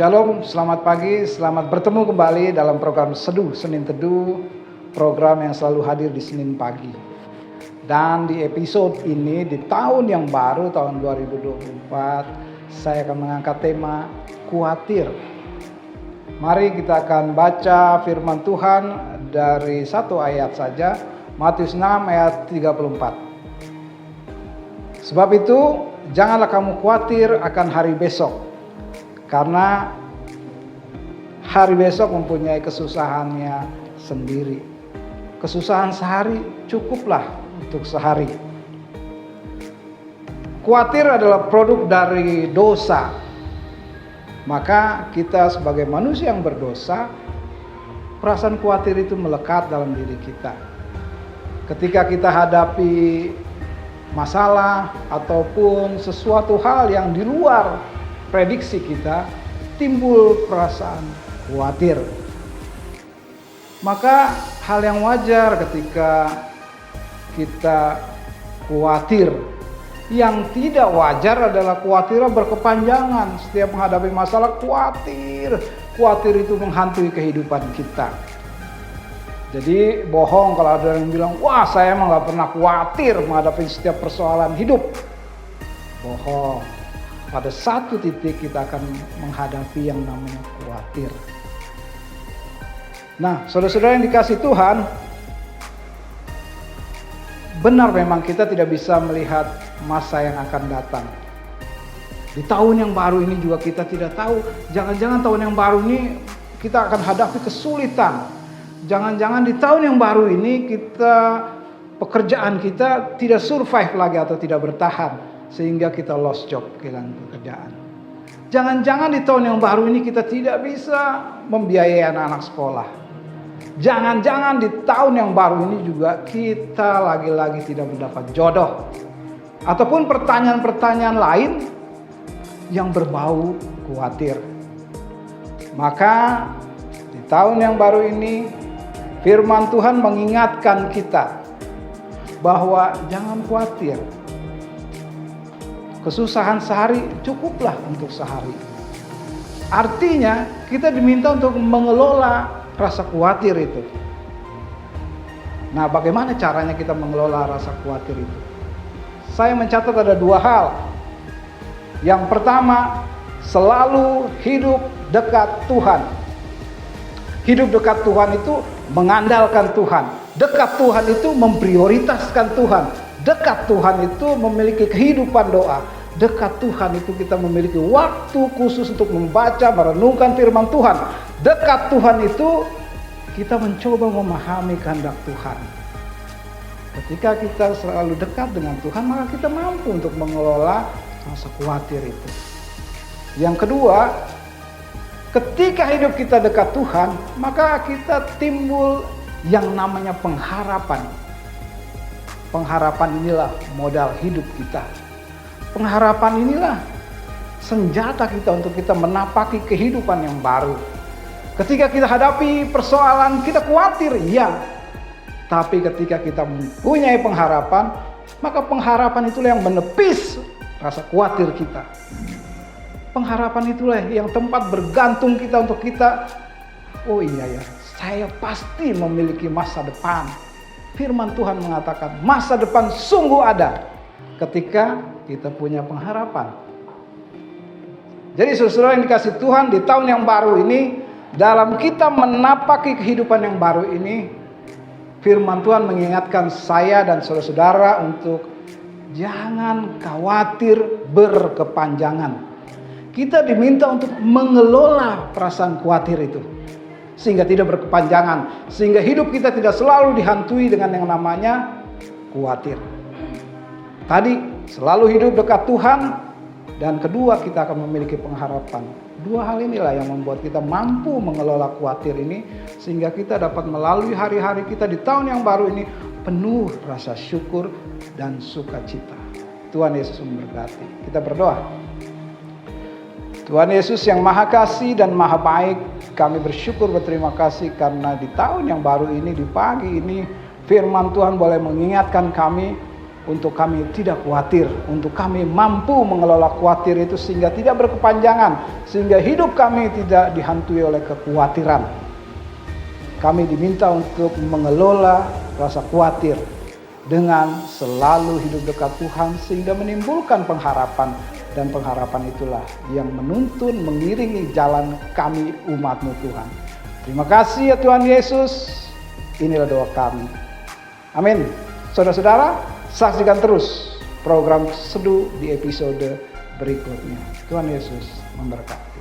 Shalom, selamat pagi, selamat bertemu kembali dalam program Seduh Senin Teduh, program yang selalu hadir di Senin pagi. Dan di episode ini, di tahun yang baru, tahun 2024, saya akan mengangkat tema khawatir. Mari kita akan baca firman Tuhan dari satu ayat saja, Matius 6 ayat 34. Sebab itu, janganlah kamu khawatir akan hari besok, karena hari besok mempunyai kesusahannya sendiri. Kesusahan sehari cukuplah untuk sehari. Khawatir adalah produk dari dosa. Maka kita sebagai manusia yang berdosa, perasaan khawatir itu melekat dalam diri kita. Ketika kita hadapi masalah ataupun sesuatu hal yang di luar prediksi kita, timbul perasaan khawatir. Maka hal yang wajar ketika kita khawatir. Yang tidak wajar adalah khawatir berkepanjangan. Setiap menghadapi masalah khawatir itu menghantui kehidupan kita. Jadi bohong kalau ada yang bilang, wah saya emang gak pernah khawatir menghadapi setiap persoalan hidup. Bohong. Pada satu titik kita akan menghadapi yang namanya khawatir. Nah, saudara-saudara yang dikasih Tuhan, benar memang kita tidak bisa melihat masa yang akan datang. Di tahun yang baru ini juga kita tidak tahu. Jangan-jangan tahun yang baru ini kita akan hadapi kesulitan. Jangan-jangan di tahun yang baru ini pekerjaan kita tidak survive lagi atau tidak bertahan. Sehingga kita lost job, kehilangan pekerjaan. Jangan-jangan di tahun yang baru ini kita tidak bisa membiayai anak-anak sekolah. Jangan-jangan di tahun yang baru ini juga kita lagi-lagi tidak mendapat jodoh. Ataupun pertanyaan-pertanyaan lain yang berbau khawatir. Maka di tahun yang baru ini firman Tuhan mengingatkan kita bahwa jangan khawatir. Kesusahan sehari cukuplah untuk sehari. Artinya kita diminta untuk mengelola rasa khawatir itu. Nah, bagaimana caranya kita mengelola rasa khawatir itu? Saya mencatat ada dua hal. Yang pertama, selalu hidup dekat Tuhan. Hidup dekat Tuhan itu mengandalkan Tuhan. Dekat Tuhan itu memprioritaskan Tuhan. Dekat Tuhan itu memiliki kehidupan doa. Dekat Tuhan itu kita memiliki waktu khusus untuk membaca, merenungkan firman Tuhan. Dekat Tuhan itu kita mencoba memahami kehendak Tuhan. Ketika kita selalu dekat dengan Tuhan, maka kita mampu untuk mengelola rasa khawatir itu. Yang kedua, ketika hidup kita dekat Tuhan, maka kita timbul yang namanya pengharapan. Pengharapan inilah modal hidup kita. Pengharapan inilah senjata kita untuk kita menapaki kehidupan yang baru. Ketika kita hadapi persoalan, kita khawatir, iya. Tapi ketika kita mempunyai pengharapan, maka pengharapan itulah yang menepis rasa khawatir kita. Pengharapan itulah yang tempat bergantung kita untuk kita, oh iya ya, saya pasti memiliki masa depan. Firman Tuhan mengatakan masa depan sungguh ada ketika kita punya pengharapan. Jadi saudara yang dikasih Tuhan, di tahun yang baru ini, dalam kita menapaki kehidupan yang baru ini, firman Tuhan mengingatkan saya dan saudara-saudara untuk jangan khawatir berkepanjangan. Kita diminta untuk mengelola perasaan khawatir itu sehingga tidak berkepanjangan, sehingga hidup kita tidak selalu dihantui dengan yang namanya khawatir. Tadi selalu hidup dekat Tuhan, dan kedua kita akan memiliki pengharapan. Dua hal inilah yang membuat kita mampu mengelola khawatir ini, sehingga kita dapat melalui hari-hari kita di tahun yang baru ini penuh rasa syukur dan sukacita. Tuhan Yesus memberkati. Kita berdoa. Tuhan Yesus yang Maha Kasih dan Maha Baik, kami bersyukur berterima kasih karena di tahun yang baru ini, di pagi ini, firman Tuhan boleh mengingatkan kami untuk kami tidak khawatir, untuk kami mampu mengelola khawatir itu sehingga tidak berkepanjangan, sehingga hidup kami tidak dihantui oleh kekhawatiran. Kami diminta untuk mengelola rasa khawatir dengan selalu hidup dekat Tuhan sehingga menimbulkan pengharapan, dan pengharapan itulah yang menuntun mengiringi jalan kami umat-Mu Tuhan. Terima kasih ya Tuhan Yesus. Inilah doa kami. Amin. Saudara-saudara, saksikan terus program Seduh di episode berikutnya. Tuhan Yesus memberkati.